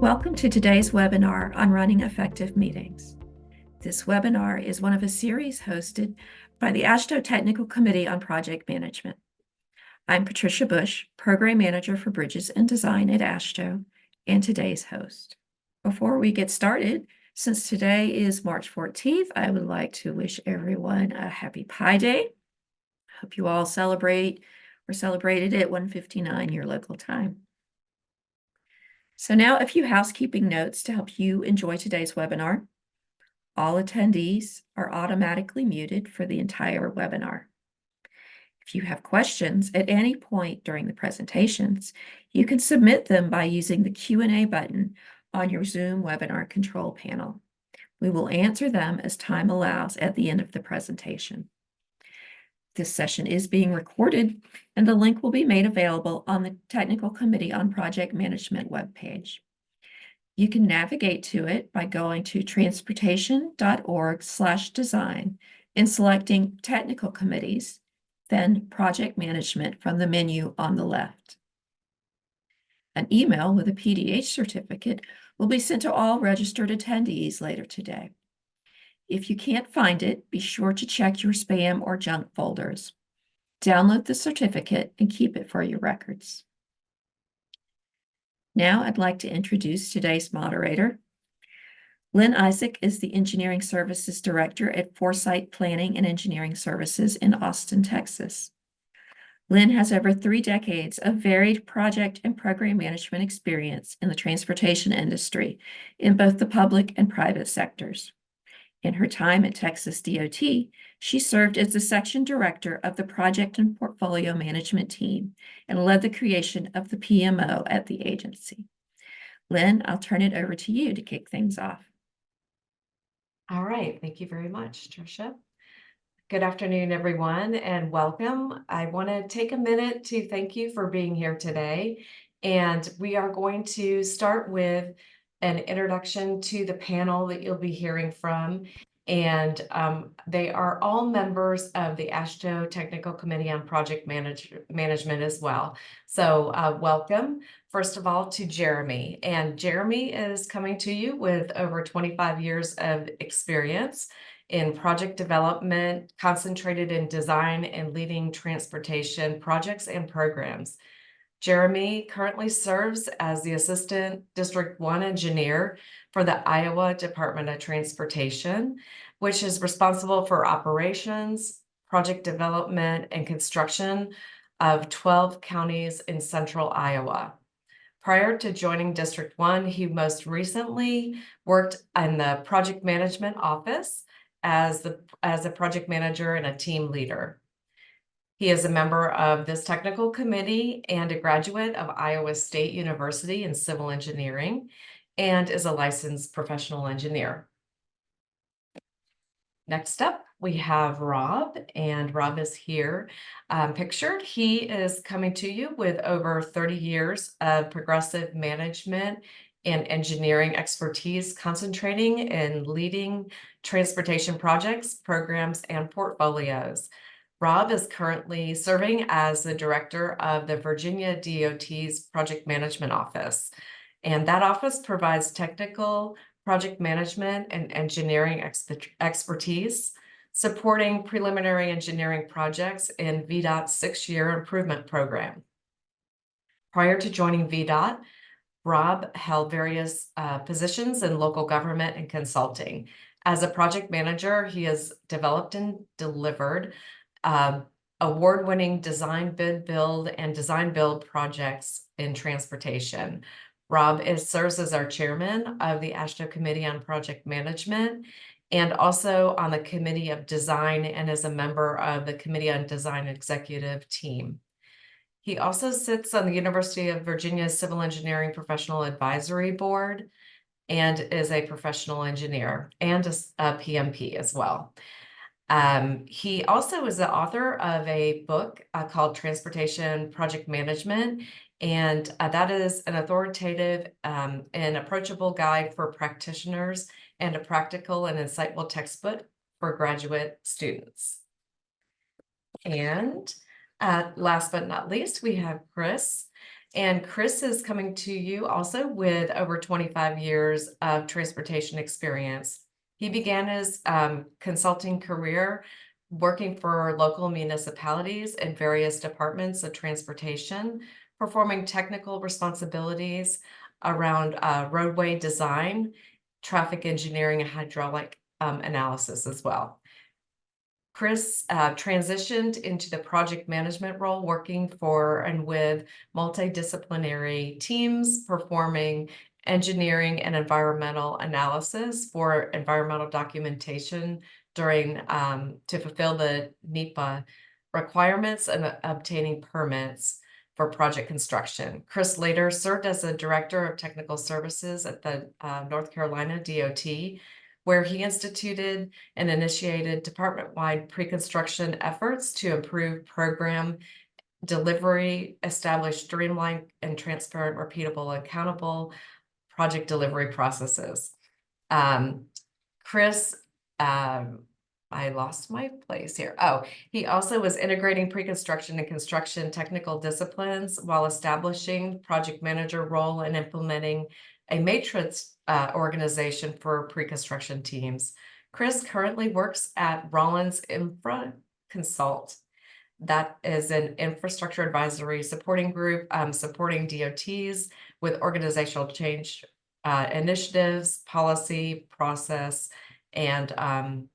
Welcome to today's webinar on running effective meetings. This webinar is one of a series hosted by the AASHTO Technical Committee on Project Management. I'm Patricia Bush, Program Manager for Bridges and Design at AASHTO, and today's host. Before we get started, since today is March 14th, I would like to wish everyone a happy Pi Day. Hope you all celebrate or celebrated at 1:59 your local time. So now a few housekeeping notes to help you enjoy today's webinar. All attendees are automatically muted for the entire webinar. If you have questions at any point during the presentations, you can submit them by using the Q&A button on your Zoom webinar control panel. We will answer them as time allows at the end of the presentation. This session is being recorded, and the link will be made available on the Technical Committee on Project Management webpage. You can navigate to it by going to transportation.org/design and selecting Technical Committees, then Project Management from the menu on the left. An email with a PDH certificate will be sent to all registered attendees later today. If you can't find it, be sure to check your spam or junk folders. Download the certificate and keep it for your records. Now I'd like to introduce today's moderator. Lynn Isaac is the Engineering Services Director at Foresight Planning and Engineering Services in Austin, Texas. Lynn has over 3 decades of varied project and program management experience in the transportation industry in both the public and private sectors. In her time at Texas DOT, she served as the section director of the project and portfolio management team and led the creation of the PMO at the agency. Lynn, I'll turn it over to you to kick things off. All right, thank you very much, Tricia. Good afternoon, everyone, and welcome. I want to take a minute to thank you for being here today. And we are going to start with an introduction to the panel that you'll be hearing from. And they are all members of the AASHTO Technical Committee on Project Management as well. So welcome, first of all, to Jeremy. And Jeremy is coming to you with over 25 years of experience in project development, concentrated in design and leading transportation projects and programs. Jeremy currently serves as the Assistant District 1 Engineer for the Iowa Department of Transportation, which is responsible for operations, project development, and construction of 12 counties in central Iowa. Prior to joining District 1, he most recently worked in the project management office as a project manager and a team leader. He is a member of this technical committee and a graduate of Iowa State University in civil engineering and is a licensed professional engineer. Next up, we have Rob, and Rob is here pictured. He is coming to you with over 30 years of progressive management and engineering expertise, concentrating in leading transportation projects, programs, and portfolios. Rob is currently serving as the director of the Virginia DOT's Project Management Office, and that office provides technical project management and engineering expertise, supporting preliminary engineering projects in VDOT's 6-year improvement program. Prior to joining VDOT, Rob held various positions in local government and consulting. As a project manager, he has developed and delivered award-winning design bid build and design build projects in transportation. Rob serves as our chairman of the AASHTO Committee on Project Management and also on the Committee of Design and is a member of the Committee on Design Executive Team. He also sits on the University of Virginia's Civil Engineering Professional Advisory Board and is a professional engineer and a PMP as well. He also is the author of a book called Transportation Project Management, and that is an authoritative and approachable guide for practitioners and a practical and insightful textbook for graduate students. And last but not least, we have Chris. And Chris is coming to you also with over 25 years of transportation experience. He began his consulting career working for local municipalities in various departments of transportation, performing technical responsibilities around roadway design, traffic engineering, and hydraulic analysis as well. Chris transitioned into the project management role, working for and with multidisciplinary teams, performing engineering and environmental analysis for environmental documentation during to fulfill the NEPA requirements and obtaining permits for project construction. Chris later served as a director of technical services at the North Carolina DOT, where he instituted and initiated department-wide pre-construction efforts to improve program delivery, establish streamlined and transparent, repeatable, accountable project delivery processes. Chris, I lost my place here. Oh, he also was integrating pre-construction and construction technical disciplines while establishing project manager role and implementing a matrix organization for pre-construction teams. Chris currently works at Rollins Infra Consult. That is an infrastructure advisory supporting group, supporting DOTs with organizational change initiatives, policy, process, and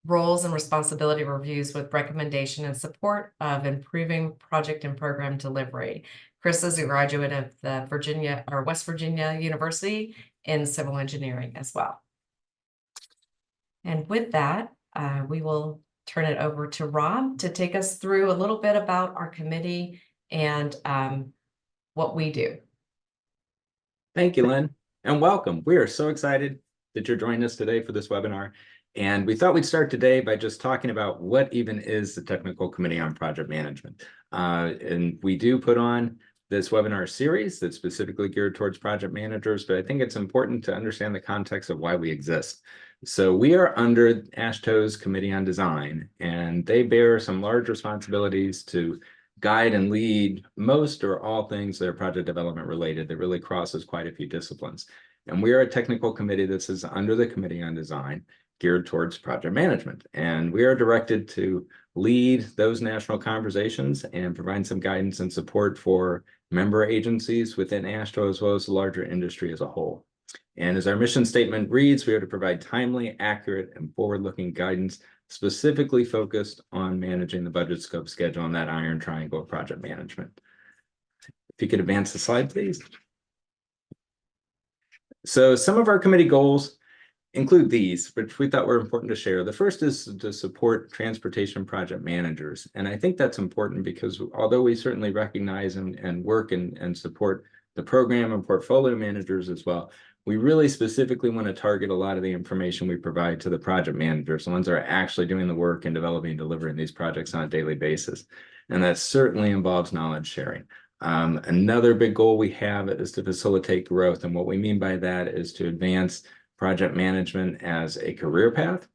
roles and responsibility reviews with recommendation and support of improving project and program delivery. Chris is a graduate of the West Virginia University in civil engineering as well. And with that, we will turn it over to Rob to take us through a little bit about our committee and what we do. Thank you, Lynn, and welcome. We are so excited that you're joining us today for this webinar. And we thought we'd start today by just talking about what even is the Technical Committee on Project Management. And we do put on this webinar series that's specifically geared towards project managers, but I think it's important to understand the context of why we exist. So we are under AASHTO's Committee on Design, and they bear some large responsibilities to guide and lead most or all things that are project development related that really crosses quite a few disciplines. And we are a technical committee that is under the Committee on Design, geared towards project management. And we are directed to lead those national conversations and provide some guidance and support for member agencies within AASHTO, as well as the larger industry as a whole. And as our mission statement reads, we are to provide timely, accurate, and forward-looking guidance specifically focused on managing the budget, scope, schedule, and that iron triangle of project management. If you could advance the slide, please. So some of our committee goals include these, which we thought were important to share. The first is to support transportation project managers. And I think that's important because although we certainly recognize and work and support the program and portfolio managers as well, we really specifically want to target a lot of the information we provide to the project managers, the ones that are actually doing the work and developing and delivering these projects on a daily basis. And that certainly involves knowledge sharing. Another big goal we have is to facilitate growth. And what we mean by that is to advance project management as a career path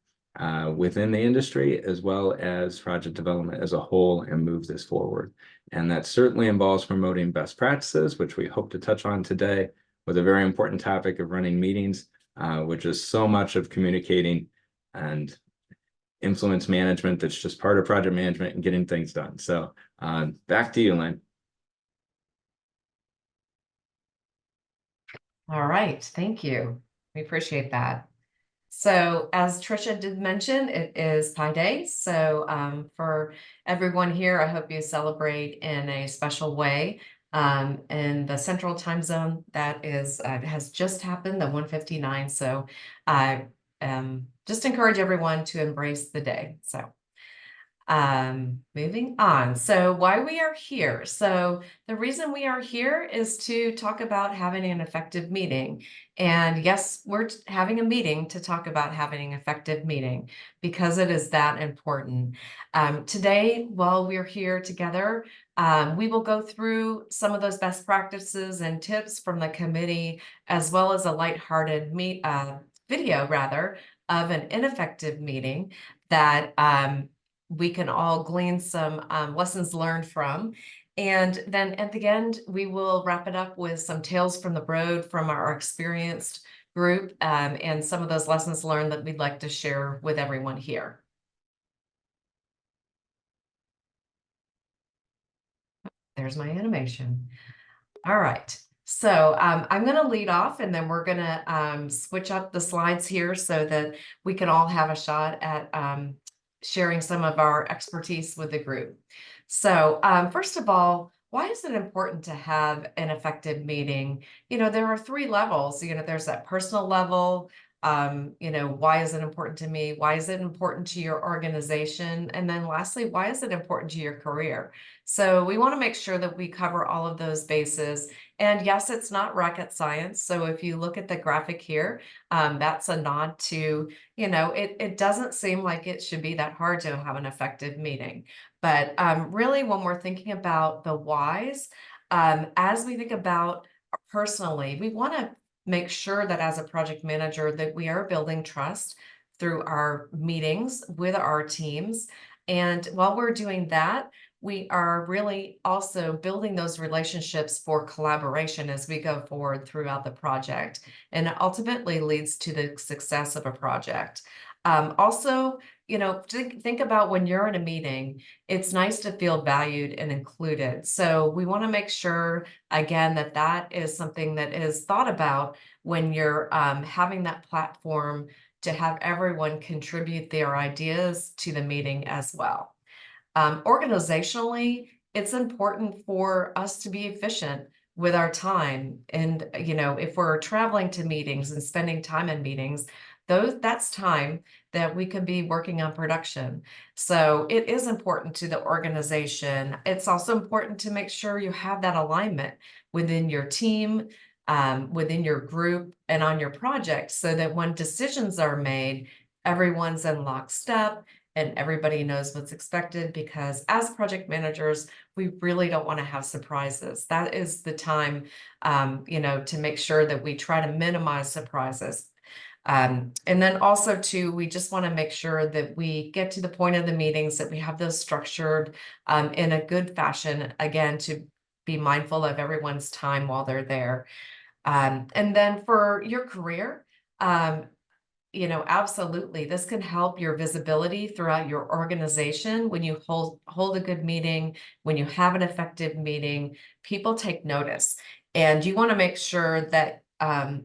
within the industry, as well as project development as a whole, and move this forward. And that certainly involves promoting best practices, which we hope to touch on today, with a very important topic of running meetings, which is so much of communicating and influence management that's just part of project management and getting things done. So back to you, Lynn. All right, thank you. We appreciate that. So as Tricia did mention, it is Pi Day. So for everyone here, I hope you celebrate in a special way. In the Central Time Zone, that is has just happened, the 1:59. So I just encourage everyone to embrace the day. So moving on. So why we are here. So the reason we are here is to talk about having an effective meeting. And yes, we're having a meeting to talk about having an effective meeting because it is that important. Today, while we're here together, we will go through some of those best practices and tips from the committee, as well as a lighthearted video rather of an ineffective meeting that we can all glean some lessons learned from. And then at the end, we will wrap it up with some tales from the road from our experienced group, and some of those lessons learned that we'd like to share with everyone here. There's my animation. All right. So I'm going to lead off, and then we're going to switch up the slides here so that we can all have a shot at sharing some of our expertise with the group. So first of all, why is it important to have an effective meeting? You know, there are 3 levels. You know, there's that personal level. You know, why is it important to me? Why is it important to your organization? And then lastly, why is it important to your career? So we want to make sure that we cover all of those bases. And yes, it's not rocket science. So if you look at the graphic here, that's a nod to, you know, it doesn't seem like it should be that hard to have an effective meeting. But really, when we're thinking about the whys, as we think about personally, we want to make sure that as a project manager that we are building trust through our meetings with our teams. And while we're doing that, we are really also building those relationships for collaboration as we go forward throughout the project, and it ultimately leads to the success of a project. Also, you know, think about when you're in a meeting, it's nice to feel valued and included. So we want to make sure, again, that that is something that is thought about when you're having that platform to have everyone contribute their ideas to the meeting as well. Organizationally, it's important for us to be efficient with our time. And, you know, if we're traveling to meetings and spending time in meetings, that's time that we could be working on production. So it is important to the organization. It's also important to make sure you have that alignment within your team, within your group, and on your project, so that when decisions are made, everyone's in lockstep and everybody knows what's expected, because as project managers, we really don't want to have surprises. That is the time, you know, to make sure that we try to minimize surprises. And then also too, we just want to make sure that we get to the point of the meetings, that we have those structured in a good fashion, again, to be mindful of everyone's time while they're there. And then for your career, you know, absolutely, this can help your visibility throughout your organization. When you hold a good meeting, when you have an effective meeting, people take notice. And you want to make sure that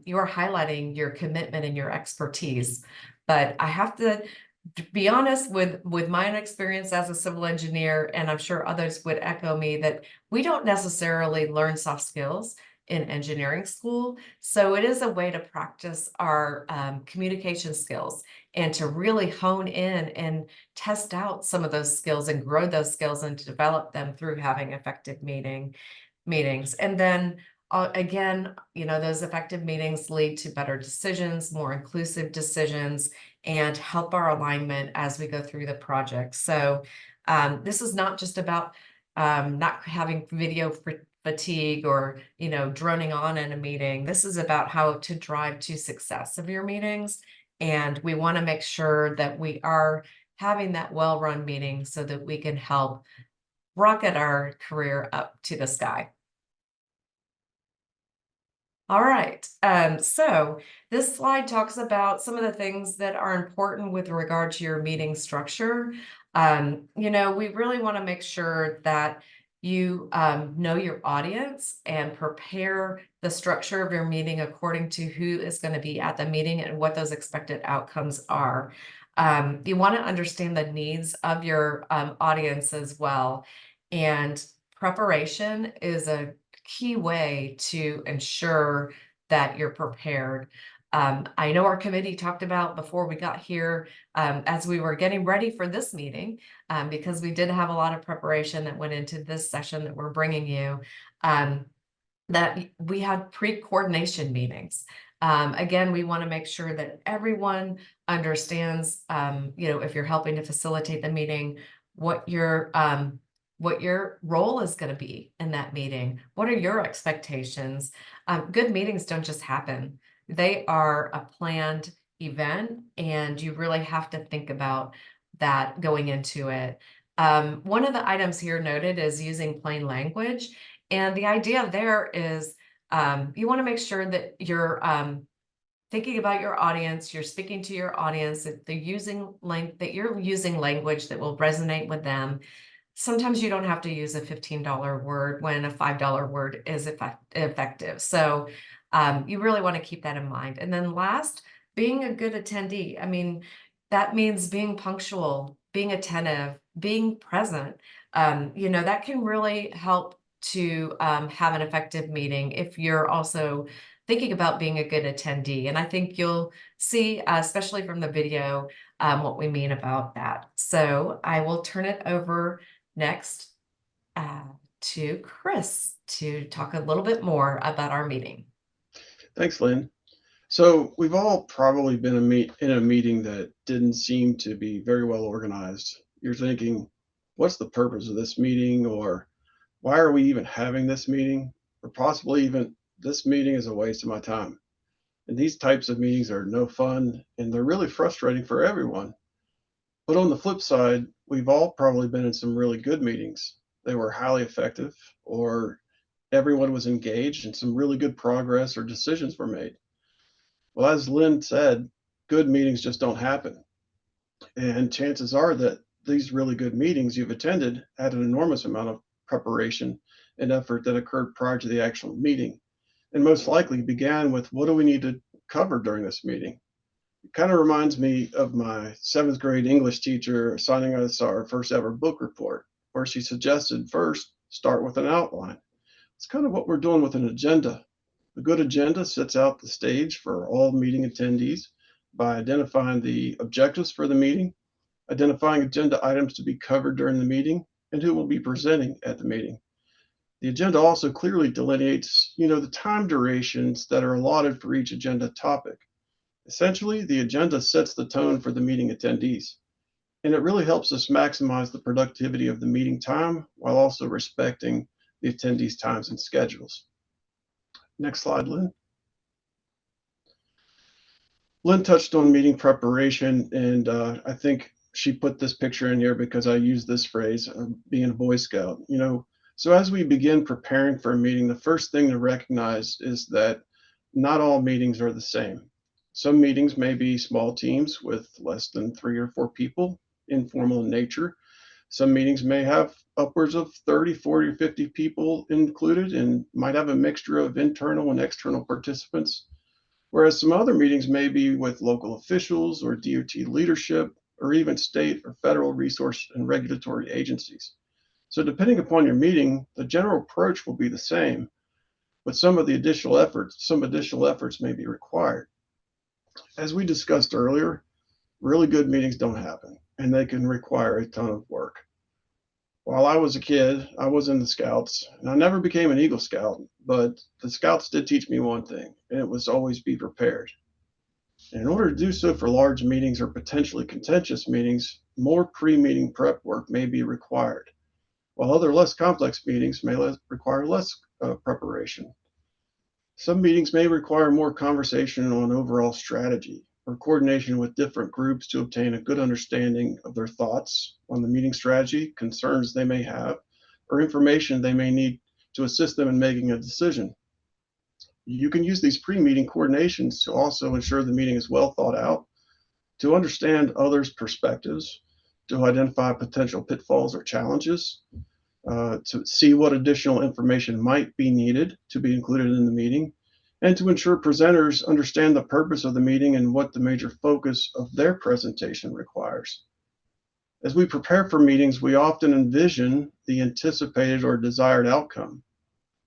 you are highlighting your commitment and your expertise. But I have to be honest with my own experience as a civil engineer, and I'm sure others would echo me, that we don't necessarily learn soft skills in engineering school. So it is a way to practice our communication skills and to really hone in and test out some of those skills and grow those skills and to develop them through having effective meetings. And then again, you know, those effective meetings lead to better decisions, more inclusive decisions, and help our alignment as we go through the project. So this is not just about not having video fatigue or, you know, droning on in a meeting. This is about how to drive to success of your meetings. And we want to make sure that we are having that well-run meeting so that we can help rocket our career up to the sky. All right, so this slide talks about some of the things that are important with regard to your meeting structure. You know, we really want to make sure that you know your audience and prepare the structure of your meeting according to who is going to be at the meeting and what those expected outcomes are. You want to understand the needs of your audience as well. And preparation is a key way to ensure that you're prepared. I know our committee talked about before we got here, as we were getting ready for this meeting, because we did have a lot of preparation that went into this session that we're bringing you, that we had pre-coordination meetings. Again, we want to make sure that everyone understands, you know, if you're helping to facilitate the meeting, what your role is going to be in that meeting. What are your expectations? Good meetings don't just happen. They are a planned event, and you really have to think about that going into it. One of the items here noted is using plain language. And the idea there is you want to make sure that you're thinking about your audience, you're speaking to your audience, that you're using language that will resonate with them. Sometimes you don't have to use a $15 word when a $5 word is effective. So you really want to keep that in mind. And then last, being a good attendee. I mean, that means being punctual, being attentive, being present. That can really help to have an effective meeting if you're also thinking about being a good attendee. And I think you'll see, especially from the video, what we mean about that. So I will turn it over next to Chris to talk a little bit more about our meeting. Thanks, Lynn. So we've all probably been in a meeting that didn't seem to be very well organized. You're thinking, what's the purpose of this meeting? Or why are we even having this meeting? Or possibly even, this meeting is a waste of my time. And these types of meetings are no fun, and they're really frustrating for everyone. But on the flip side, we've all probably been in some really good meetings. They were highly effective, or everyone was engaged and some really good progress or decisions were made. Well, as Lynn said, good meetings just don't happen. And chances are that these really good meetings you've attended had an enormous amount of preparation and effort that occurred prior to the actual meeting, and most likely began with, what do we need to cover during this meeting? It kind of reminds me of my 7th grade English teacher assigning us our first ever book report, where she suggested first start with an outline. It's kind of what we're doing with an agenda. A good agenda sets out the stage for all meeting attendees by identifying the objectives for the meeting, identifying agenda items to be covered during the meeting, and who will be presenting at the meeting. The agenda also clearly delineates, the time durations that are allotted for each agenda topic. Essentially, the agenda sets the tone for the meeting attendees, and it really helps us maximize the productivity of the meeting time while also respecting the attendees' times and schedules. Next slide, Lynn. Lynn touched on meeting preparation, and I think she put this picture in here because I use this phrase, being a Boy Scout. So as we begin preparing for a meeting, the first thing to recognize is that not all meetings are the same. Some meetings may be small teams with less than 3 or 4 people, informal in nature. Some meetings may have upwards of 30, 40, or 50 people included and might have a mixture of internal and external participants. Whereas some other meetings may be with local officials or DOT leadership, or even state or federal resource and regulatory agencies. So depending upon your meeting, the general approach will be the same, but some additional efforts may be required. As we discussed earlier, really good meetings don't happen, and they can require a ton of work. While I was a kid, I was in the Scouts, and I never became an Eagle Scout, but the Scouts did teach me one thing, and it was always be prepared. And in order to do so for large meetings or potentially contentious meetings, more pre-meeting prep work may be required, while other less complex meetings may require less preparation. Some meetings may require more conversation on overall strategy or coordination with different groups to obtain a good understanding of their thoughts on the meeting strategy, concerns they may have, or information they may need to assist them in making a decision. You can use these pre-meeting coordinations to also ensure the meeting is well thought out, to understand others' perspectives, to identify potential pitfalls or challenges, to see what additional information might be needed to be included in the meeting, and to ensure presenters understand the purpose of the meeting and what the major focus of their presentation requires. As we prepare for meetings, we often envision the anticipated or desired outcome.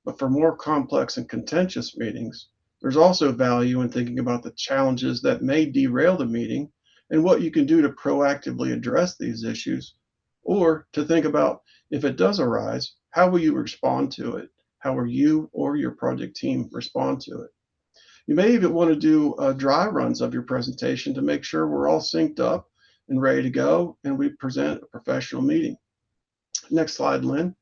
But for more complex and contentious meetings, there's also value in thinking about the challenges that may derail the meeting and what you can do to proactively address these issues, or to think about, if it does arise, how will you respond to it? How will you or your project team respond to it? You may even want to do dry runs of your presentation to make sure we're all synced up and ready to go and we present a professional meeting. Next slide, Lynn.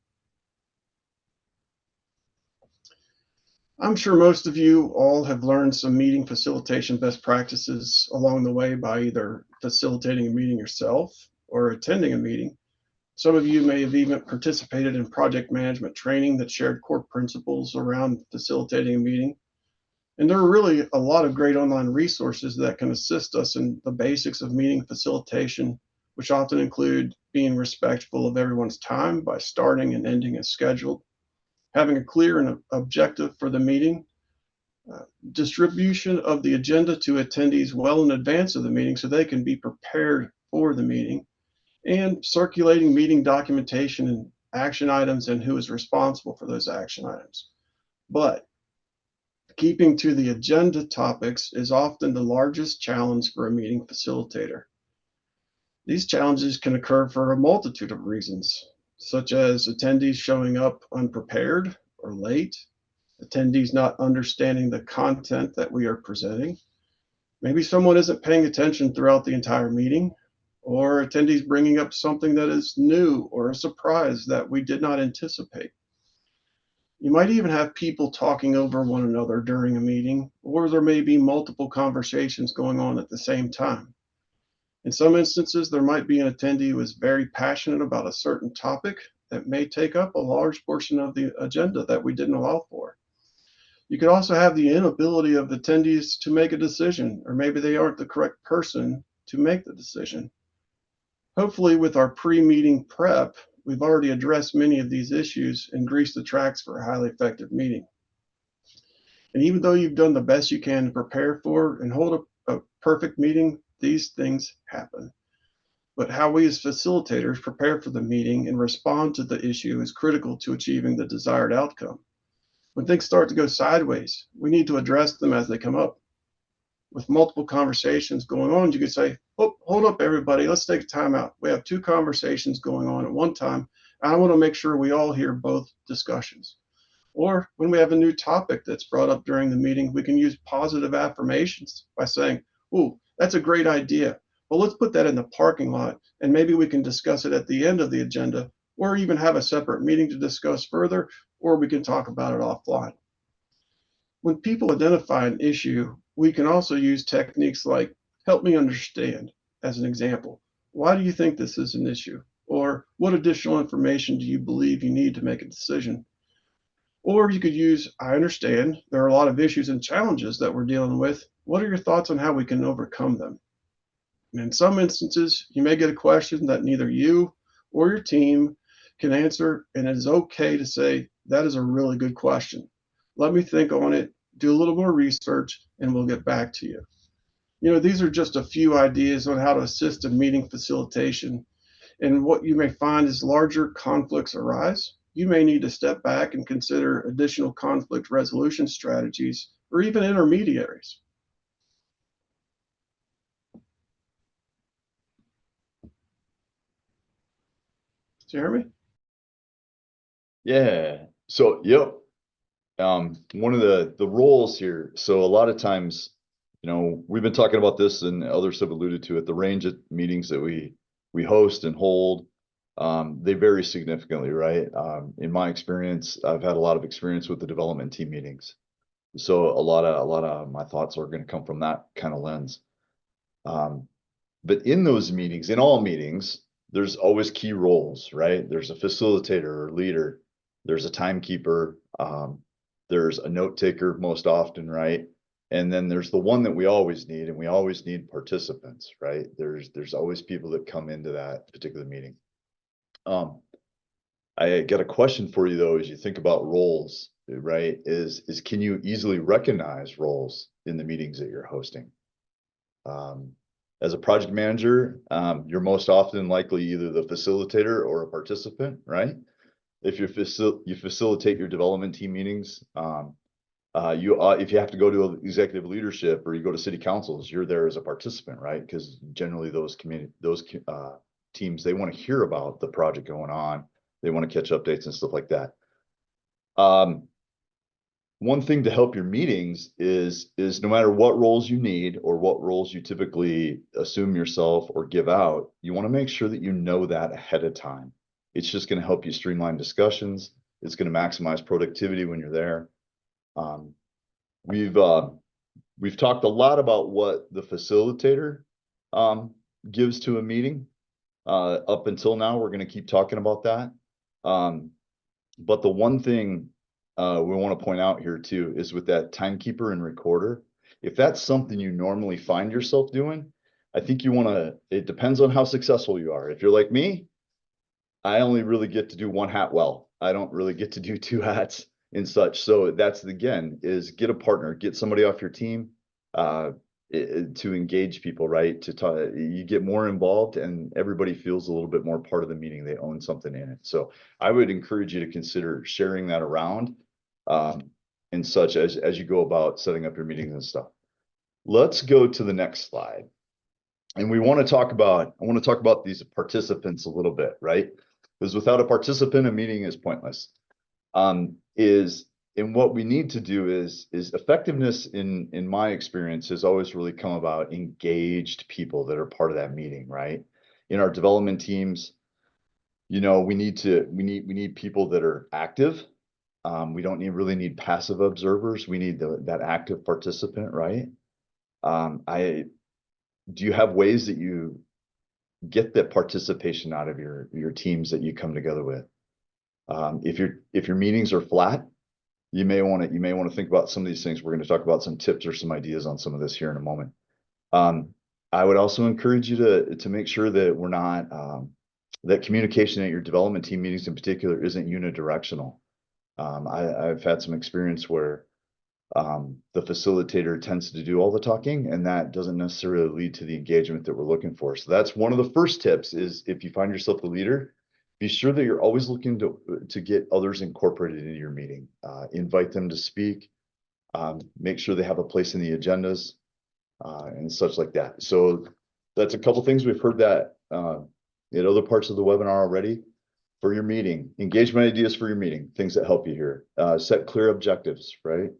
I'm sure most of you all have learned some meeting facilitation best practices along the way by either facilitating a meeting yourself or attending a meeting. Some of you may have even participated in project management training that shared core principles around facilitating a meeting. And there are really a lot of great online resources that can assist us in the basics of meeting facilitation, which often include being respectful of everyone's time by starting and ending as scheduled, having a clear and objective for the meeting, distribution of the agenda to attendees well in advance of the meeting so they can be prepared for the meeting, and circulating meeting documentation and action items and who is responsible for those action items. But keeping to the agenda topics is often the largest challenge for a meeting facilitator. These challenges can occur for a multitude of reasons, such as attendees showing up unprepared or late, attendees not understanding the content that we are presenting, maybe someone isn't paying attention throughout the entire meeting, or attendees bringing up something that is new or a surprise that we did not anticipate. You might even have people talking over one another during a meeting, or there may be multiple conversations going on at the same time. In some instances, there might be an attendee who is very passionate about a certain topic that may take up a large portion of the agenda that we didn't allow for. You could also have the inability of attendees to make a decision, or maybe they aren't the correct person to make the decision. Hopefully, with our pre-meeting prep, we've already addressed many of these issues and greased the tracks for a highly effective meeting. And even though you've done the best you can to prepare for and hold a perfect meeting, these things happen. But how we as facilitators prepare for the meeting and respond to the issue is critical to achieving the desired outcome. When things start to go sideways, we need to address them as they come up. With multiple conversations going on, you could say, oh, hold up, everybody, let's take a time out. We have two conversations going on at one time, and I want to make sure we all hear both discussions. Or when we have a new topic that's brought up during the meeting, we can use positive affirmations by saying, oh, that's a great idea. Well, let's put that in the parking lot, and maybe we can discuss it at the end of the agenda, or even have a separate meeting to discuss further, or we can talk about it offline. When people identify an issue, we can also use techniques like help me understand as an example. Why do you think this is an issue? Or what additional information do you believe you need to make a decision? Or you could use I understand there are a lot of issues and challenges that we're dealing with. What are your thoughts on how we can overcome them? And in some instances, you may get a question that neither you or your team can answer, and it is okay to say, that is a really good question. Let me think on it, do a little more research, and we'll get back to you. You know, these are just a few ideas on how to assist in meeting facilitation. And what you may find is larger conflicts arise. You may need to step back and consider additional conflict resolution strategies or even intermediaries. Jeremy? Yeah. So, yep. One of the roles here. So a lot of times, we've been talking about this and others have alluded to it, the range of meetings that we host and hold, they vary significantly, right? In my experience, I've had a lot of experience with the development team meetings. So a lot of my thoughts are going to come from that kind of lens. But in those meetings, in all meetings, there's always key roles, right? There's a facilitator or leader, there's a timekeeper, there's a note taker most often, right? And then there's the one that we always need, and we always need participants, right? There's always people that come into that particular meeting. I got a question for you though, as you think about roles, right? Is can you easily recognize roles in the meetings that you're hosting? As a project manager, you're most often likely either the facilitator or a participant, right? If you facilitate your development team meetings, if you have to go to executive leadership or you go to city councils, you're there as a participant, right? Because generally those teams, they want to hear about the project going on. They want to catch updates and stuff like that. One thing to help your meetings is no matter what roles you need or what roles you typically assume yourself or give out, you want to make sure that you know that ahead of time. It's just going to help you streamline discussions. It's going to maximize productivity when you're there. We've talked a lot about what the facilitator gives to a meeting. Up until now, we're going to keep talking about that. But the one thing we want to point out here too is with that timekeeper and recorder, if that's something you normally find yourself doing, I think you want to, it depends on how successful you are. If you're like me, I only really get to do one hat well. I don't really get to do two hats and such. So that's again, is get a partner, get somebody off your team to engage people, right? To talk, you get more involved and everybody feels a little bit more part of the meeting. They own something in it. So I would encourage you to consider sharing that around and such as you go about setting up your meetings and stuff. Let's go to the next slide. And I want to talk about these participants a little bit, right? Because without a participant, a meeting is pointless. And what we need to do is effectiveness in my experience has always really come about engaged people that are part of that meeting, right? In our development teams, we need people that are active. We don't really need passive observers. We need that active participant, right? Do you have ways that you get that participation out of your teams that you come together with? If your meetings are flat, you may want to think about some of these things. We're going to talk about some tips or some ideas on some of this here in a moment. I would also encourage you to make sure that we're not that communication at your development team meetings in particular isn't unidirectional. I've had some experience where the facilitator tends to do all the talking, and that doesn't necessarily lead to the engagement that we're looking for. So that's one of the first tips is if you find yourself the leader, be sure that you're always looking to get others incorporated into your meeting. Invite them to speak, make sure they have a place in the agendas and such like that. So that's a couple things we've heard that in other parts of the webinar already. For your meeting, engagement ideas for your meeting, things that help you here. Set clear objectives, right?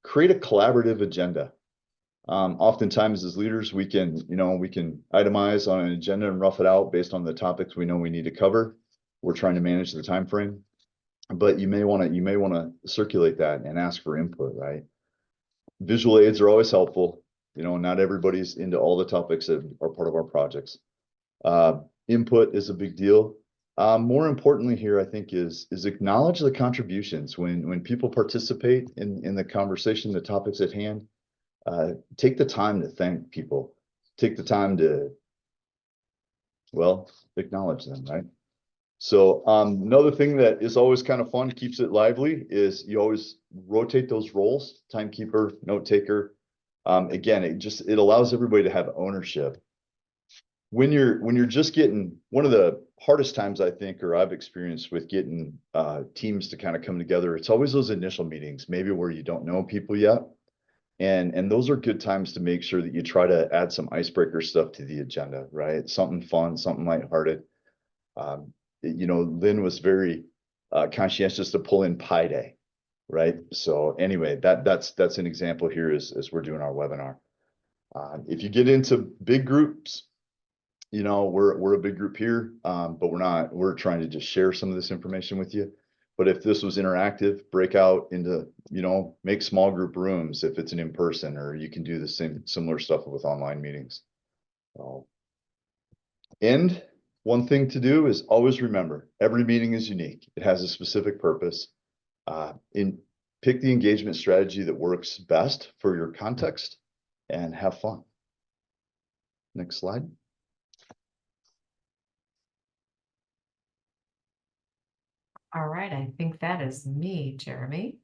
Create a collaborative agenda. Oftentimes as leaders, we can itemize on an agenda and rough it out based on the topics we know we need to cover. We're trying to manage the time frame, but you may want to circulate that and ask for input, right? Visual aids are always helpful. Not everybody's into all the topics that are part of our projects. Input is a big deal. More importantly here, I think is acknowledge the contributions when people participate in the conversation, the topics at hand. Take the time to thank people. Take the time to, acknowledge them, right? So another thing that is always kind of fun, keeps it lively, is you always rotate those roles, timekeeper, note taker. Again, it allows everybody to have ownership. When you're just getting, one of the hardest times I think, or I've experienced with getting teams to kind of come together, it's always those initial meetings, maybe where you don't know people yet. And those are good times to make sure that you try to add some icebreaker stuff to the agenda, right? Something fun, something lighthearted. Lynn was very conscientious to pull in Pi Day, right? So anyway, that's an example here as we're doing our webinar. If you get into big groups, we're a big group here, but we're trying to just share some of this information with you. But if this was interactive, break out into, make small group rooms if it's an in-person, or you can do the similar stuff with online meetings. And one thing to do is always remember, every meeting is unique. It has a specific purpose. Pick the engagement strategy that works best for your context and have fun. Next slide. All right, I think that is me, Jeremy.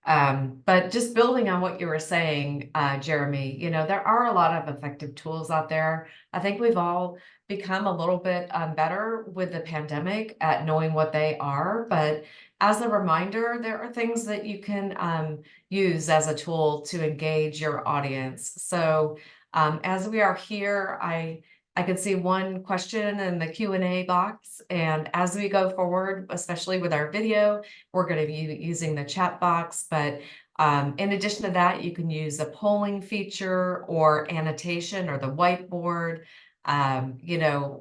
But just building on what you were saying, Jeremy, there are a lot of effective tools out there. I think we've all become a little bit better with the pandemic at knowing what they are. But as a reminder, there are things that you can use as a tool to engage your audience. So as we are here, I could see one question in the Q&A box, and as we go forward, especially with our video, we're going to be using the chat box. But in addition to that, you can use a polling feature or annotation or the whiteboard.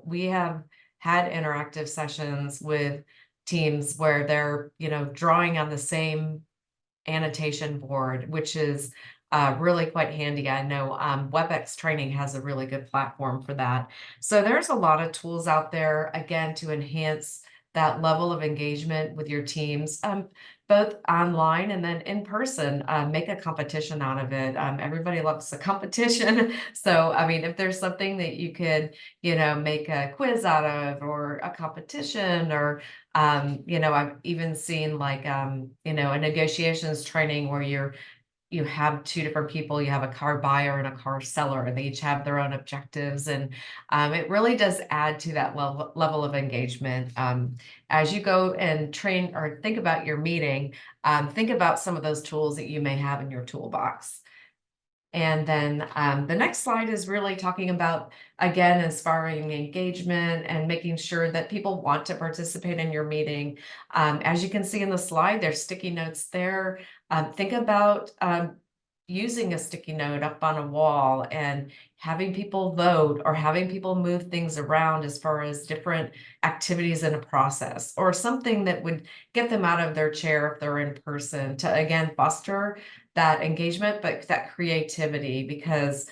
We have had interactive sessions with teams where they're, drawing on the same annotation board, which is really quite handy. I know WebEx training has a really good platform for that. So there's a lot of tools out there, again, to enhance that level of engagement with your teams, both online and then in person. Make a competition out of it. Everybody loves a competition. So, I mean, if there's something that you could, make a quiz out of, or a competition, or, I've even seen like, a negotiations training where you have two different people. You have a car buyer and a car seller, and they each have their own objectives. And it really does add to that level of engagement. As you go and train or think about your meeting, think about some of those tools that you may have in your toolbox. And then the next slide is really talking about, again, inspiring engagement and making sure that people want to participate in your meeting. As you can see in the slide, there's sticky notes there. Think about using a sticky note up on a wall and having people vote, or having people move things around as far as different activities in a process, or something that would get them out of their chair if they're in person, to again foster that engagement, but that creativity, because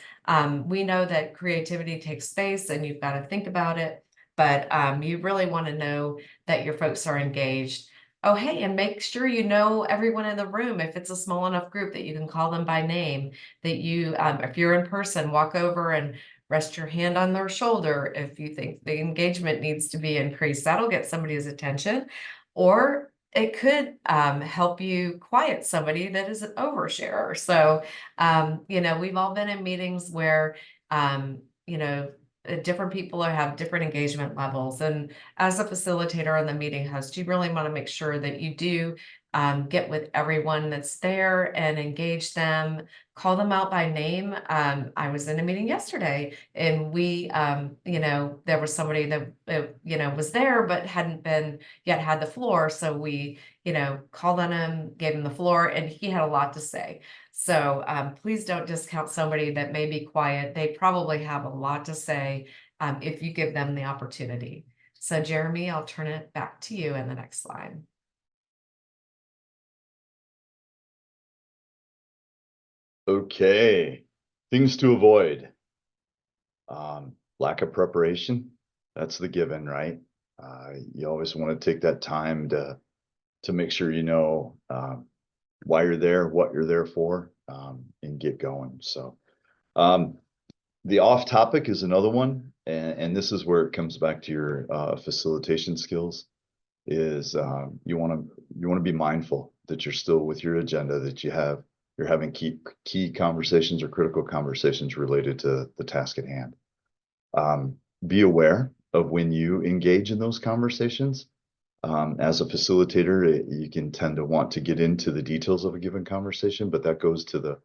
we know that creativity takes space and you've got to think about it, but you really want to know that your folks are engaged. Oh, hey, and make sure you know everyone in the room. If it's a small enough group that you can call them by name, that you, if you're in person, walk over and rest your hand on their shoulder if you think the engagement needs to be increased. That'll get somebody's attention. Or it could help you quiet somebody that is an oversharer. So, we've all been in meetings where, different people have different engagement levels. And as a facilitator and the meeting host, you really want to make sure that you do get with everyone that's there and engage them, call them out by name. I was in a meeting yesterday, and we, there was somebody that, was there, but hadn't been yet had the floor. So we, called on him, gave him the floor, and he had a lot to say. So please don't discount somebody that may be quiet. They probably have a lot to say if you give them the opportunity. So Jeremy, I'll turn it back to you in the next slide. Okay, things to avoid. Lack of preparation, that's the given, right? You always want to take that time to make sure you know why you're there, what you're there for, and get going. So the off topic is another one, and this is where it comes back to your facilitation skills. Is you want to be mindful that you're still with your agenda, that you're having key conversations or critical conversations related to the task at hand. Be aware of when you engage in those conversations. As a facilitator, you can tend to want to get into the details of a given conversation, but that goes to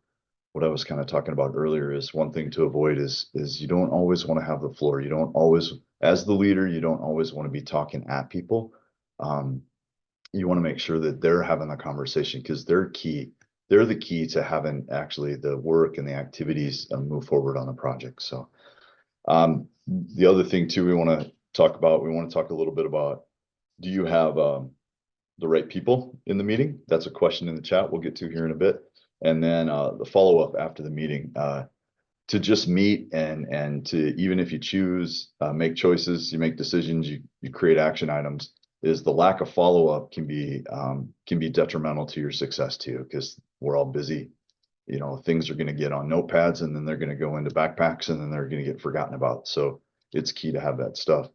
what I was kind of talking about earlier. Is one thing to avoid is you don't always want to have the floor. You don't always, as the leader, you don't always want to be talking at people. You want to make sure that they're having the conversation, because they're key. They're the key to having actually the work and the activities move forward on the project. So the other thing too, we want to talk a little bit about, do you have the right people in the meeting? That's a question in the chat we'll get to here in a bit. And then the follow-up after the meeting, to just meet and to, even if you choose, make choices, you make decisions, you create action items, is the lack of follow-up can be detrimental to your success too, because we're all busy. Things are going to get on notepads, and then they're going to go into backpacks, and then they're going to get forgotten about. So it's key to have that stuff.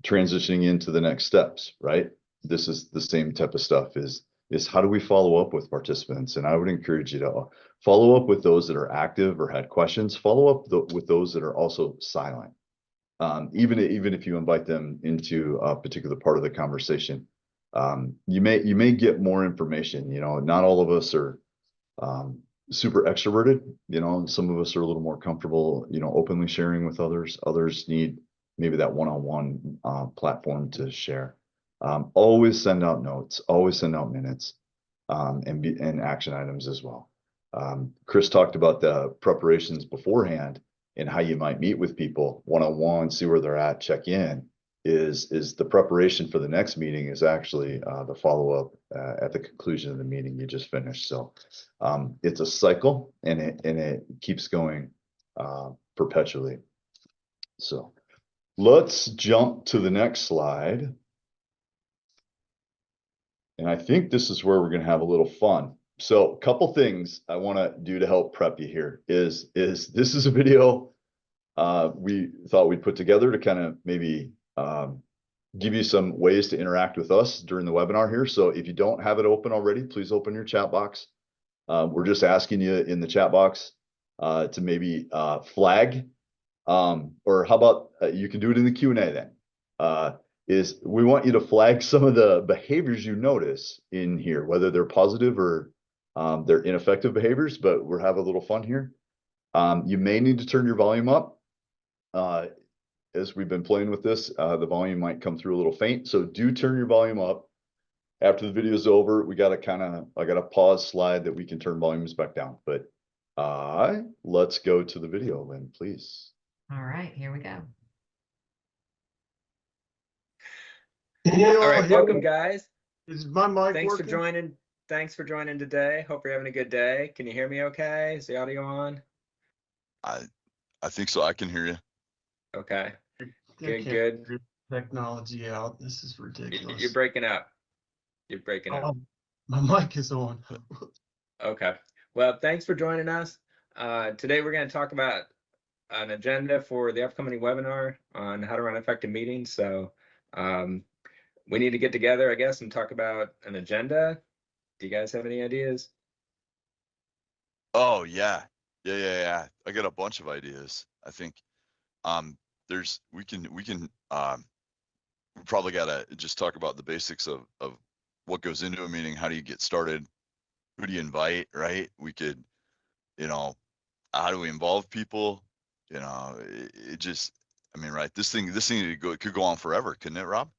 Transitioning into the next steps, right? This is the same type of stuff, is how do we follow up with participants? And I would encourage you to follow up with those that are active or had questions. Follow up with those that are also silent. Even if you invite them into a particular part of the conversation, you may get more information. Not all of us are super extroverted. Some of us are a little more comfortable, openly sharing with others. Others need maybe that one-on-one platform to share. Always send out notes, always send out minutes, and action items as well. Chris talked about the preparations beforehand and how you might meet with people one-on-one, see where they're at, check in. is the preparation for the next meeting is actually the follow-up at the conclusion of the meeting you just finished. So it's a cycle, and it keeps going perpetually. So let's jump to the next slide. And I think this is where we're going to have a little fun. So a couple things I want to do to help prep you here is this is a video we thought we'd put together to kind of maybe give you some ways to interact with us during the webinar here. So if you don't have it open already, please open your chat box. We're just asking you in the chat box to maybe flag, or how about you can do it in the Q&A then. Is we want you to flag some of the behaviors you notice in here, whether they're positive or they're ineffective behaviors, but we're having a little fun here. You may need to turn your volume up. As we've been playing with this, the volume might come through a little faint. So do turn your volume up. After the video is over, I got a pause slide that we can turn volumes back down. But let's go to the video, Lynn, please. All right, here we go. All right, welcome guys. Is my mic Thanks working? for joining. Thanks for joining today. Hope you're having a good day. Can you hear me okay? Is the audio on? I think so. I can hear you. Okay. I Good, can't good. figure Technology out. This is ridiculous. You're breaking up. You're breaking up. Oh, my mic is on. Okay. Well, thanks for joining us. Today we're going to talk about an agenda for the upcoming webinar on how to run effective meetings. So we need to get together, I guess, and talk about an agenda. Do you guys have any ideas? Oh yeah. I got a bunch of ideas. I think we probably gotta just talk about the basics of what goes into a meeting. How do you get started? Who do you invite, right? We could, how do we involve people? It just, I mean, right, this thing could go on forever, couldn't it, Rob?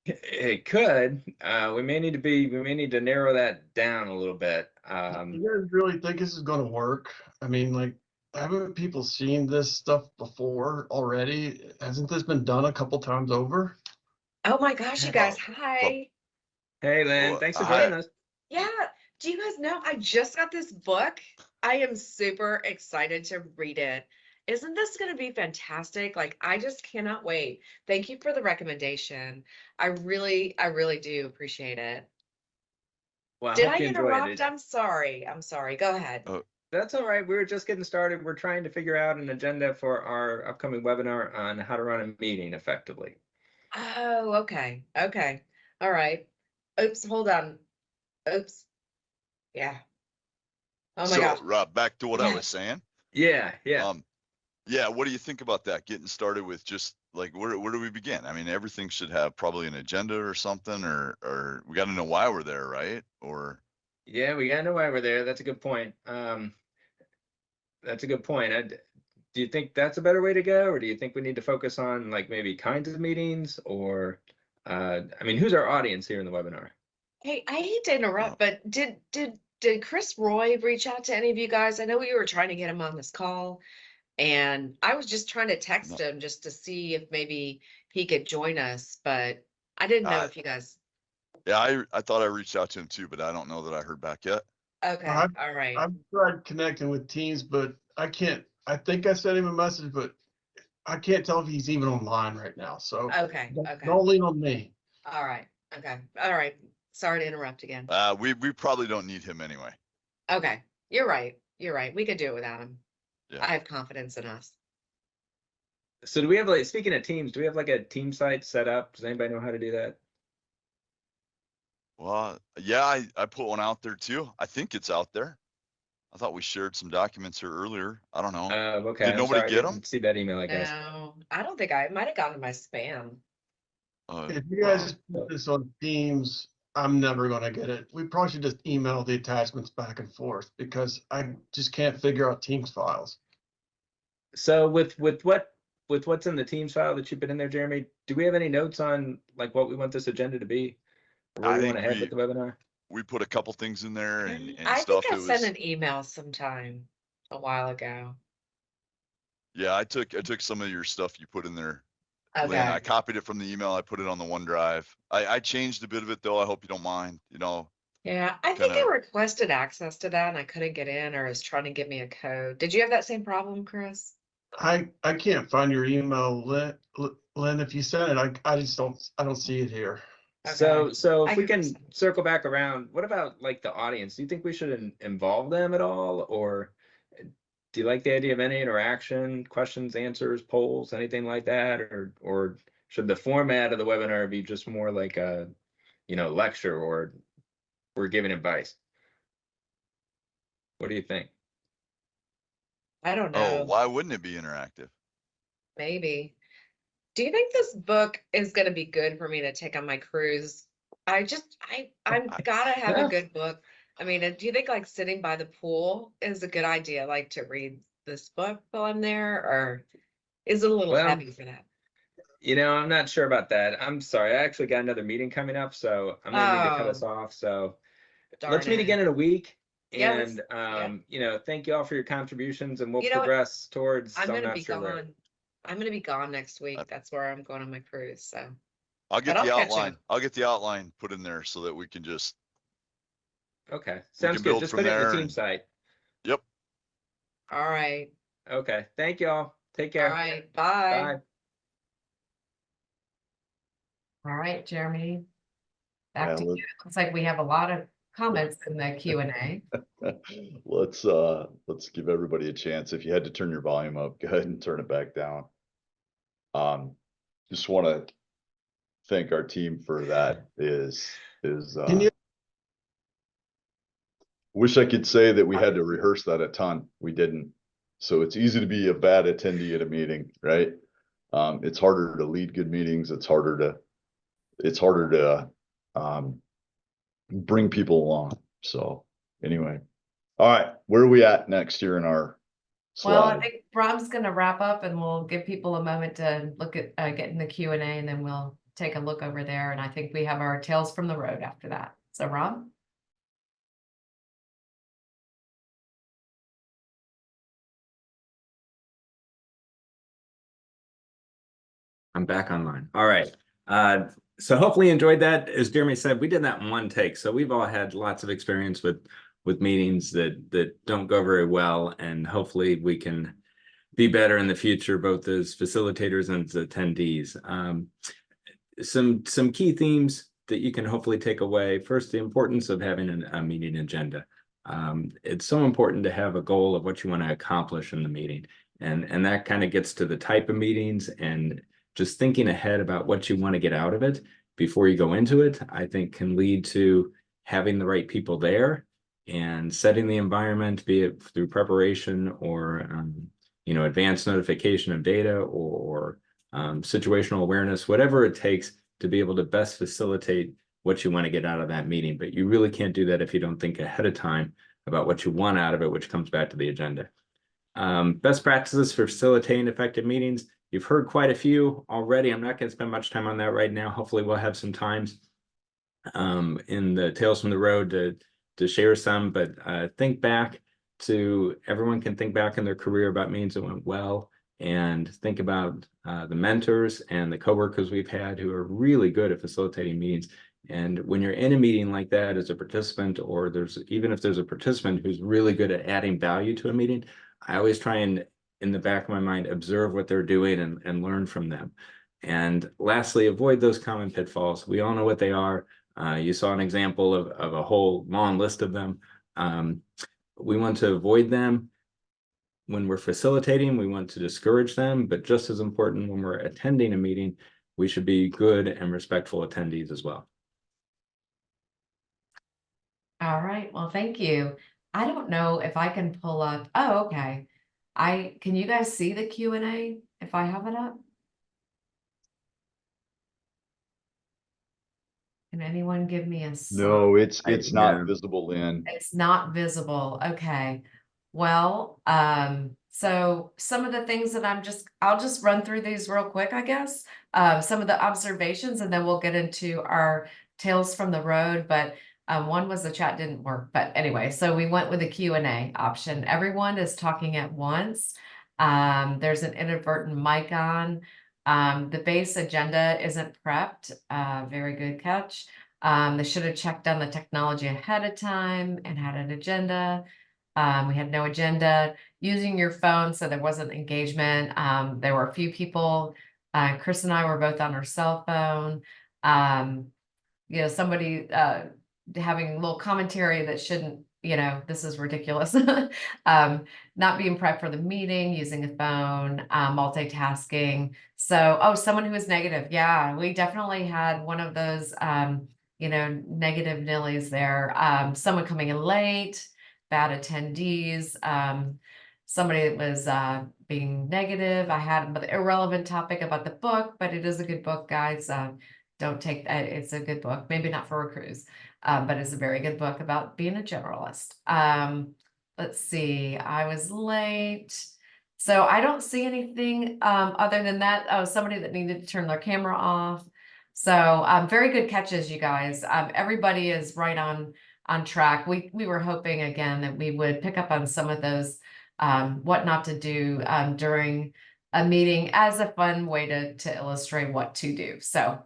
It could. We may need to narrow that down a little bit. You guys really think this is going to work? I mean, like, haven't people seen this stuff before already? Hasn't this been done a couple times over? Oh my gosh, you guys, Well, hi. Hey, Lynn, Well, thanks for hi. joining us. Yeah, do you guys know I just got this book? I am super excited to read it. Isn't this going to be fantastic? Like, I just cannot wait. Thank you for the recommendation. I really do appreciate it. Well, I Did hope I you enjoyed interrupt? it. I'm sorry. Go ahead. That's all right. We were just getting started. We're trying to figure out an agenda for our upcoming webinar on how to run a meeting effectively. Oh, okay. Okay. All right. Oops, hold on. Oops. Yeah. Oh my So gosh. Rob, back to what I Yeah. was saying. Yeah. Yeah, what do you think about that? Getting started with just like where do we begin? I mean, everything should have probably an agenda or something, or we got to know why we're there, right? Or Yeah, we gotta know why we're there. That's a good point. That's a good point. Do you think that's a better way to go, or do you think we need to focus on like maybe kinds of meetings, or I mean, who's our audience here in the webinar? Hey, I hate to interrupt, but did Chris Roy reach out to any of you guys? I know we were trying to get him on this call, and I was just trying to text No. him just to see if maybe he could join us, but I didn't know if you guys. yeah, I thought I reached out to him too, but I don't know that I heard back yet. Okay, I've- all right. I've tried connecting with Teams, but I can't. I think I sent him a message, but I can't tell if he's even online right now. So Okay, don't okay. lean on me. All right, okay, all right. Sorry to interrupt again. We probably don't need him anyway. Okay, you're right. You're right. We could do it without him. Yeah. I have confidence in us. So do we have like, speaking of teams, do we have like a team site set up? Does anybody know how to do that? Well, yeah, I put one out there too. I think it's out there. I thought we shared some documents here earlier. I don't know. Okay. Did I'm nobody sorry, I get didn't them? see that email, I guess. No, I don't think it might have gone to my spam. If you guys put this on Teams, I'm never going to get it. We probably should just email the attachments back and forth because I just can't figure out Teams files. So with what's in the Teams file that you put in there, Jeremy, do we have any notes on like what we want this agenda to be? Or where I we want think to head with the webinar? we put a couple things in there and I stuff. think I It sent was, an email sometime a while ago. yeah, I took some of your stuff you put in there Lynn, I Okay. copied it from the email. I put it on the OneDrive. I changed a bit of it though. I hope you don't mind, Yeah, I think I kinda, requested access to that and I couldn't get in or was trying to give me a code. Did you have that same problem, Chris? I can't find your email, Lynn. If you sent it, I just don't see it here. So, Okay. so I if we can can circle back around, what about like the audience? Do you think we should involve them at all? Or do you like the idea of any interaction, questions, answers, polls, anything like that? Or should the format of the webinar be just more like a, lecture or we're giving advice? What do you think? I don't oh, know. why wouldn't it be interactive? Maybe. Do you think this book is going to be good for me to take on my cruise? I'm gotta have a Yeah. good book. I mean, do you think like sitting by the pool is a good idea, like to read this book while I'm there, or is it a little Well, heavy for that? I'm not sure about that. I'm sorry. I actually got another meeting coming up, so I'm gonna need to cut us Oh, off. So darn let's meet it. again in a week. Yeah, And thank you all for your contributions, and we'll You know what? progress towards. I'm I'm gonna not be sure where. gone. I'm gonna be gone next I- week. That's where I'm going on my cruise. So, I'll but get I'll the catch outline. up. I'll get the outline put in there so that we can Okay, we sounds can good. build Just from put it in the there. team And site. yep. All right. Okay, thank you all. Take All care. right. Bye. Bye. All right, Jeremy. Yeah, Back to you. It looks like we have a lot of comments in the Q&A. let's give everybody a chance. If you had to turn your volume up, go ahead and turn it back down. Just want to thank our team for that. Can you? Wish I could say that we had to rehearse that a ton. We didn't. So it's easy to be a bad attendee at a meeting, right? It's harder to lead good meetings. It's harder to bring people along. So anyway, all right, where are we at next here in our Well, I slide? think Rob's going to wrap up and we'll give people a moment to look at get in the Q&A and then we'll take a look over there. And I think we have our Tales from the Road after that. So Rob? I'm back online. All right. So hopefully you enjoyed that. As Jeremy said, we did that in one take. So we've all had lots of experience with meetings that don't go very well, and hopefully we can be better in the future, both as facilitators and as attendees. Some key themes that you can hopefully take away. First, the importance of having a meeting agenda. It's so important to have a goal of what you want to accomplish in the meeting. And that kind of gets to the type of meetings, and just thinking ahead about what you want to get out of it before you go into it, I think can lead to having the right people there and setting the environment, be it through preparation or advanced notification of data or situational awareness, whatever it takes to be able to best facilitate what you want to get out of that meeting. But you really can't do that if you don't think ahead of time about what you want out of it, which comes back to the agenda. Best practices for facilitating effective meetings. You've heard quite a few already. I'm not going to spend much time on that right now. Hopefully we'll have some times in the Tales from the Road to share some, but think back to, everyone can think back in their career about meetings that went well, and think about the mentors and the coworkers we've had who are really good at facilitating meetings. And when you're in a meeting like that as a participant, or even if there's a participant who's really good at adding value to a meeting, I always try and, in the back of my mind, observe what they're doing and learn from them. And lastly, avoid those common pitfalls. We all know what they are. You saw an example of a whole long list of them. We want to avoid them when we're facilitating. We want to discourage them, but just as important, when we're attending a meeting, we should be good and respectful attendees as well. All right. Well, thank you. I don't know if I can pull up. Oh, okay. Can you guys see the Q&A if I have it up? Can anyone give me a sign? No, it's not Yeah. visible, Lynn. It's not visible. Okay. Well, so some of the things that I'll just run through these real quick, I guess. Some of the observations, and then we'll get into our Tales from the Road. But one was the chat didn't work. But anyway, so we went with the Q&A option. Everyone is talking at once. There's an inadvertent mic on. The base agenda isn't prepped. Very good catch. They should have checked on the technology ahead of time and had an agenda. We had no agenda. Using your phone, so there wasn't engagement. There were a few people. Chris and I were both on our cell phone. Somebody having a little commentary that shouldn't, this is ridiculous. Not being prepped for the meeting, using a phone, multitasking. So, someone who was negative. Yeah, we definitely had one of those, negative Nillies there. Someone coming in late, bad attendees, somebody that was being negative. I had an irrelevant topic about the book, but it is a good book, guys. Don't take that. It's a good book, maybe not for a cruise, but it's a very good book about being a generalist. Let's see, I was late. So I don't see anything other than that. Oh, somebody that needed to turn their camera off. So very good catches, you guys. Everybody is right on track. We were hoping again that we would pick up on some of those what not to do during a meeting as a fun way to illustrate what to do. So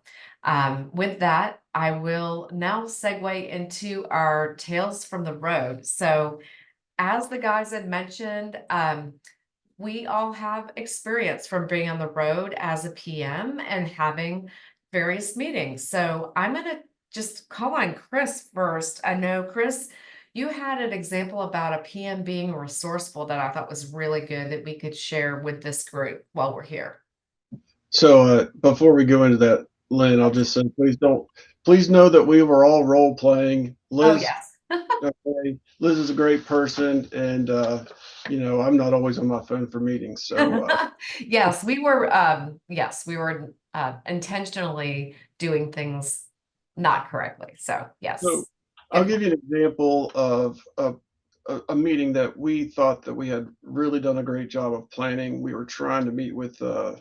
with that, I will now segue into our Tales from the Road. So as the guys had mentioned, we all have experience from being on the road as a PM and having various meetings. So I'm going to just call on Chris first. I know, Chris, you had an example about a PM being resourceful that I thought was really good that we could share with this group while we're here. So before we go into that, Lynn, I'll just say, please know that we were all role playing. Oh, Liz, yes. okay, Liz is a great person, and I'm not always on my phone for meetings. So Yes, we were intentionally doing things not correctly. So yes. So I'll give you an example of a meeting that we thought that we had really done a great job of planning. We were trying to meet with, the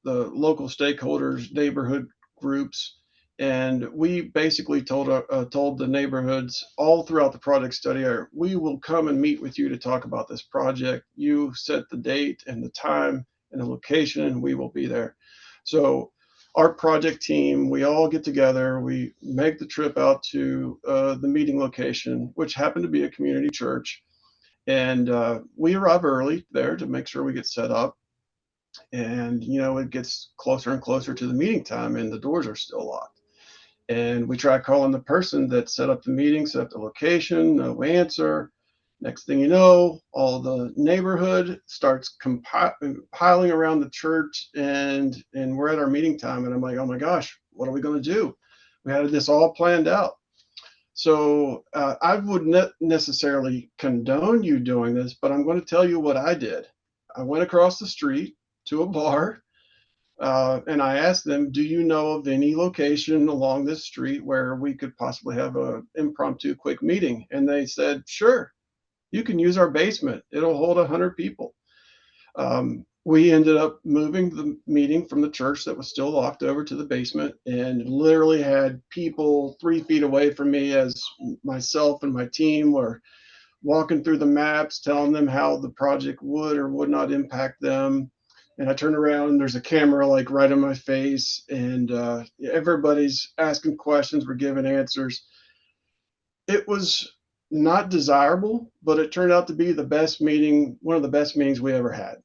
local stakeholders, neighborhood groups, and we basically told the neighborhoods all throughout the project study area, we will come and meet with you to talk about this project. You set the date and the time and the location, and we will be there. So our project team, we all get together, we make the trip out to the meeting location, which happened to be a community church. And we arrive early there to make sure we get set up. And, it gets closer and closer to the meeting time, and the doors are still locked. And we try calling the person that set up the meeting, set up the location, no answer. Next thing you know, all the neighborhood starts piling around the church, and we're at our meeting time, and I'm like, oh my gosh, what are we going to do? We had this all planned out. So I wouldn't necessarily condone you doing this, but I'm going to tell you what I did. I went across the street to a bar, and I asked them, do you know of any location along this street where we could possibly have an impromptu quick meeting? And they said, sure, you can use our basement. It'll hold 100 people. We ended up moving the meeting from the church that was still locked over to the basement, and literally had people 3 feet away from me as myself and my team were walking through the maps, telling them how the project would or would not impact them. And I turn around and there's a camera like right in my face, and everybody's asking questions, we're giving answers. It was not desirable, but it turned out to be the best meeting, one of the best meetings we ever had.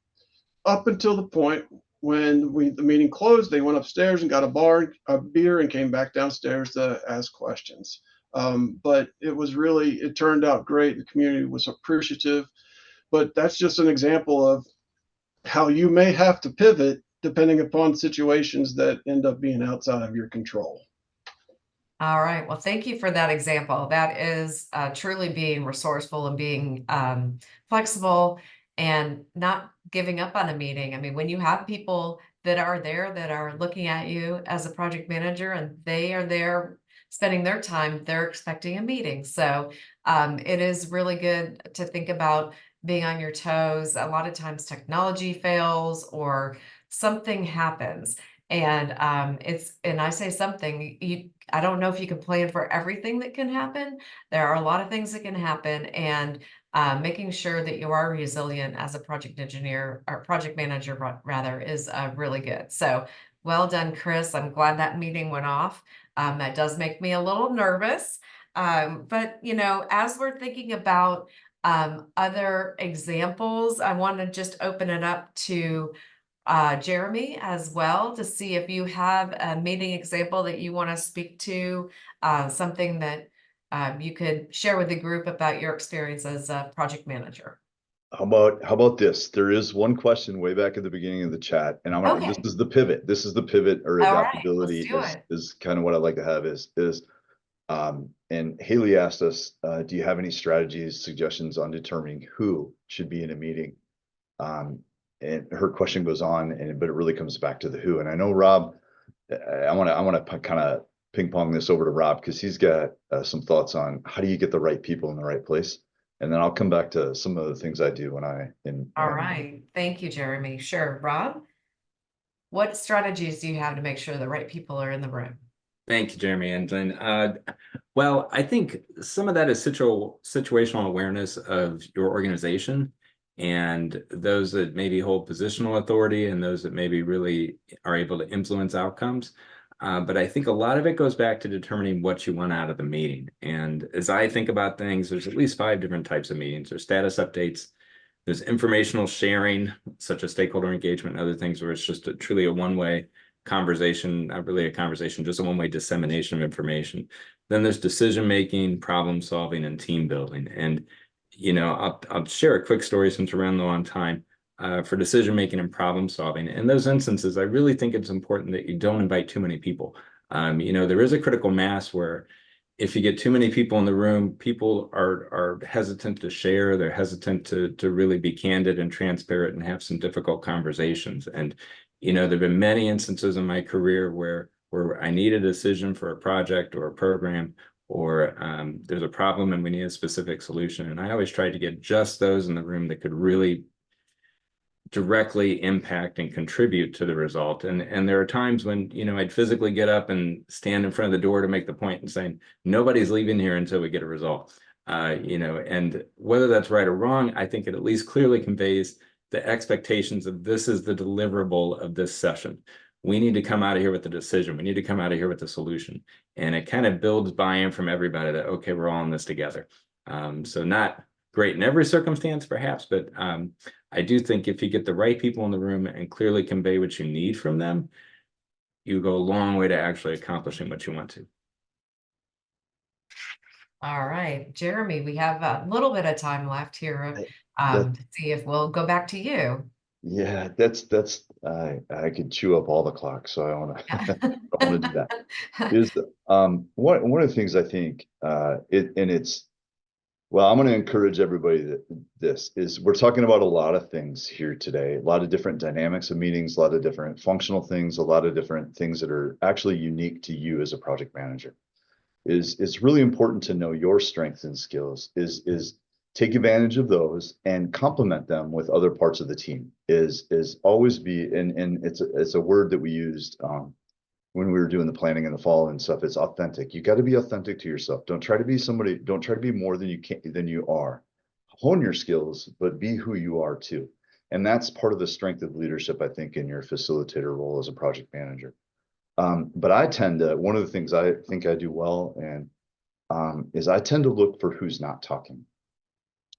Up until the point when the meeting closed, they went upstairs and got a beer and came back downstairs to ask questions. But it turned out great. The community was appreciative, but that's just an example of how you may have to pivot depending upon situations that end up being outside of your control. All right. Well, thank you for that example. That is truly being resourceful and being flexible and not giving up on a meeting. I mean, when you have people that are there that are looking at you as a project manager and they are there spending their time, they're expecting a meeting. So it is really good to think about being on your toes. A lot of times technology fails or something happens. And I say something, I don't know if you can plan for everything that can happen. There are a lot of things that can happen. And making sure that you are resilient as a project engineer or project manager rather is really good. So well done, Chris. I'm glad that meeting went off. That does make me a little nervous. But you know, as we're thinking about other examples, I want to just open it up to Jeremy as well to see if you have a meeting example that you want to speak to, something that you could share with the group about your experience as a project manager. How about this? There is one question way back at the beginning of the chat, and this Okay. is the pivot. This is the pivot, or All right, adaptability let's do it. is kind of what I like to have and Haley asked us, do you have any strategies, suggestions on determining who should be in a meeting? And her question goes on, but it really comes back to the who. And I know Rob, I want to kind of ping pong this over to Rob because he's got some thoughts on how do you get the right people in the right place. And then I'll come back to some of the things I do when All right. Thank you, Jeremy. Sure. Rob, what strategies do you have to make sure the right people are in the room? Thank you, Jeremy and Lynn. Well, I think some of that is situational awareness of your organization and those that maybe hold positional authority and those that maybe really are able to influence outcomes. But I think a lot of it goes back to determining what you want out of the meeting. And as I think about things, there's at least 5 different types of meetings. There's status updates, there's informational sharing, such as stakeholder engagement and other things where it's just truly a one-way conversation, not really a conversation, just a one-way dissemination of information. Then there's decision-making, problem solving, and team building. And, you know, I'll share a quick story since we're around low on time. For decision-making and problem solving. In those instances, I really think it's important that you don't invite too many people. You know, there is a critical mass where if you get too many people in the room, people are hesitant to share. They're hesitant to really be candid and transparent and have some difficult conversations. And, you know, there have been many instances in my career where I need a decision for a project or a program, or there's a problem and we need a specific solution. And I always try to get just those in the room that could really directly impact and contribute to the result. And there are times when, you know, I'd physically get up and stand in front of the door to make the point and saying, nobody's leaving here until we get a result. You know, and whether that's right or wrong, I think it at least clearly conveys the expectations of this is the deliverable of this session. We need to come out of here with a decision. We need to come out of here with a solution. And it kind of builds buy-in from everybody that, okay, we're all in this together. So not great in every circumstance, perhaps, but I do think if you get the right people in the room and clearly convey what you need from them, you go a long way to actually accomplishing what you want to. All right, Jeremy, we have a little bit of time left here to see if we'll go back to you. Yeah, I could chew up all the clock, so I want to do that. Is one of the things I think well, I'm going to encourage everybody that this is, we're talking about a lot of things here today, a lot of different dynamics of meetings, a lot of different functional things, a lot of different things that are actually unique to you as a project manager. It's really important to know your strengths and skills, is take advantage of those and complement them with other parts of the team, is always be, and it's a word that we used when we were doing the planning in the fall and stuff. It's authentic. You got to be authentic to yourself. Don't try to be somebody, don't try to be more than you are. Hone your skills, but be who you are too. And that's part of the strength of leadership, I think, in your facilitator role as a project manager. But I tend to, one of the things I think I do well is I tend to look for who's not talking.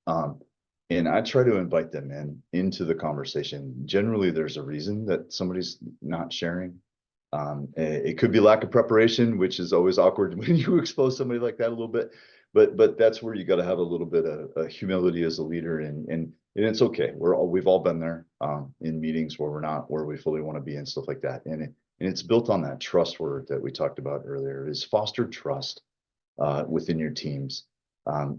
And I try to invite them into the conversation. Generally, there's a reason that somebody's not sharing. It could be lack of preparation, which is always awkward when you expose somebody like that a little bit, but that's where you got to have a little bit of humility as a leader, and it's okay. We've all been there in meetings where we're not where we fully want to be and stuff like that, and it's built on that trust word that we talked about earlier. Is foster trust within your teams.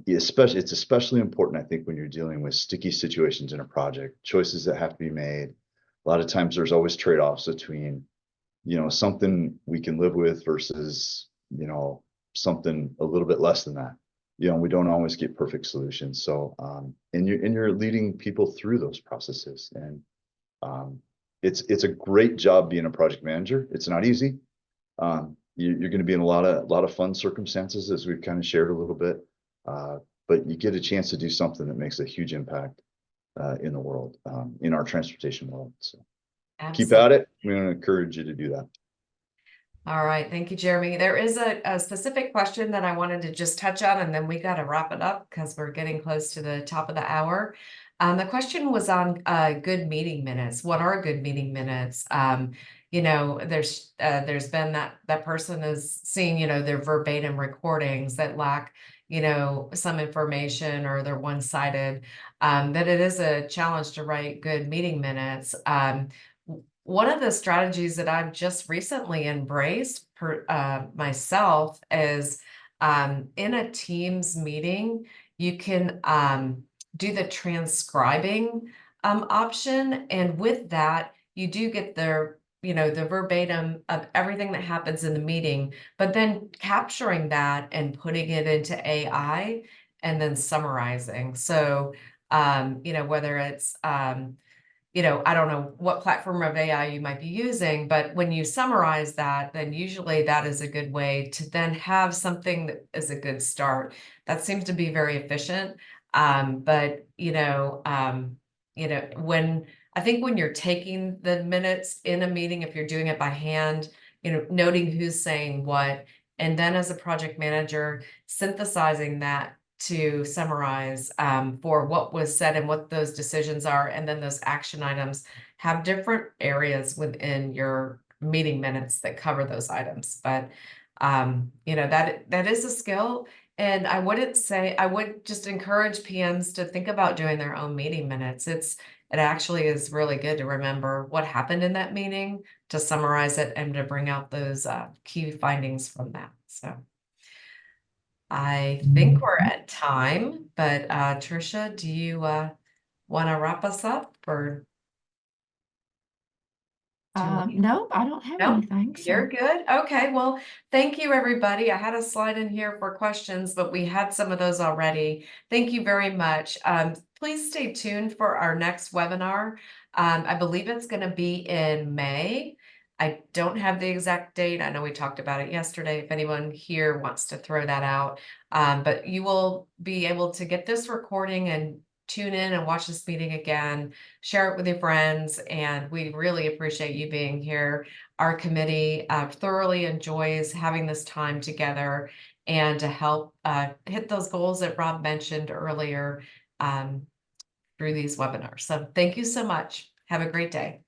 It's especially important, I think, when you're dealing with sticky situations in a project, choices that have to be made. A lot of times there's always trade-offs between, you know, something we can live with versus, you know, something a little bit less than that. You know, we don't always get perfect solutions. So, and you're leading people through those processes, and it's a great job being a project manager. It's not easy. You're going to be in a lot of fun circumstances, as we've kind of shared a little bit. but you get a chance to do something that makes a huge impact in the world, in our transportation world. So keep at it. We're going to encourage you to do that. All right, thank you, Jeremy. There is a specific question that I wanted to just touch on, and then we got to wrap it up because we're getting close to the top of the hour. The question was on good meeting minutes. What are good meeting minutes? You know, there's been that person is seeing, you know, their verbatim recordings that lack, you know, some information, or they're one-sided, that it is a challenge to write good meeting minutes. One of the strategies that I've just recently embraced myself is in a Teams meeting, you can do the transcribing option. And with that, you do get the, you know, the verbatim of everything that happens in the meeting, but then capturing that and putting it into AI and then summarizing. So, you know, whether it's, you know, I don't know what platform of AI you might be using, but when you summarize that, then usually that is a good way to then have something that is a good start. That seems to be very efficient. But when I think when you're taking the minutes in a meeting, if you're doing it by hand, you know, noting who's saying what, and then as a project manager, synthesizing that to summarize for what was said and what those decisions are, and then those action items have different areas within your meeting minutes that cover those items. But you know, that is a skill, and I would just encourage PMs to think about doing their own meeting minutes. It actually is really good to remember what happened in that meeting, to summarize it, and to bring out those key findings from that. So I think we're at time, but Tricia, do you want to wrap us up, or? No, I don't have No, anything. you're good. Okay, well, thank you, everybody. I had a slide in here for questions, but we had some of those already. Thank you very much. Please stay tuned for our next webinar. I believe it's going to be in May. I don't have the exact date. I know we talked about it yesterday. If anyone here wants to throw that out, but you will be able to get this recording and tune in and watch this meeting again, share it with your friends, and we really appreciate you being here. Our committee thoroughly enjoys having this time together and to help hit those goals that Rob mentioned earlier through these webinars. So thank you so much. Have a great day.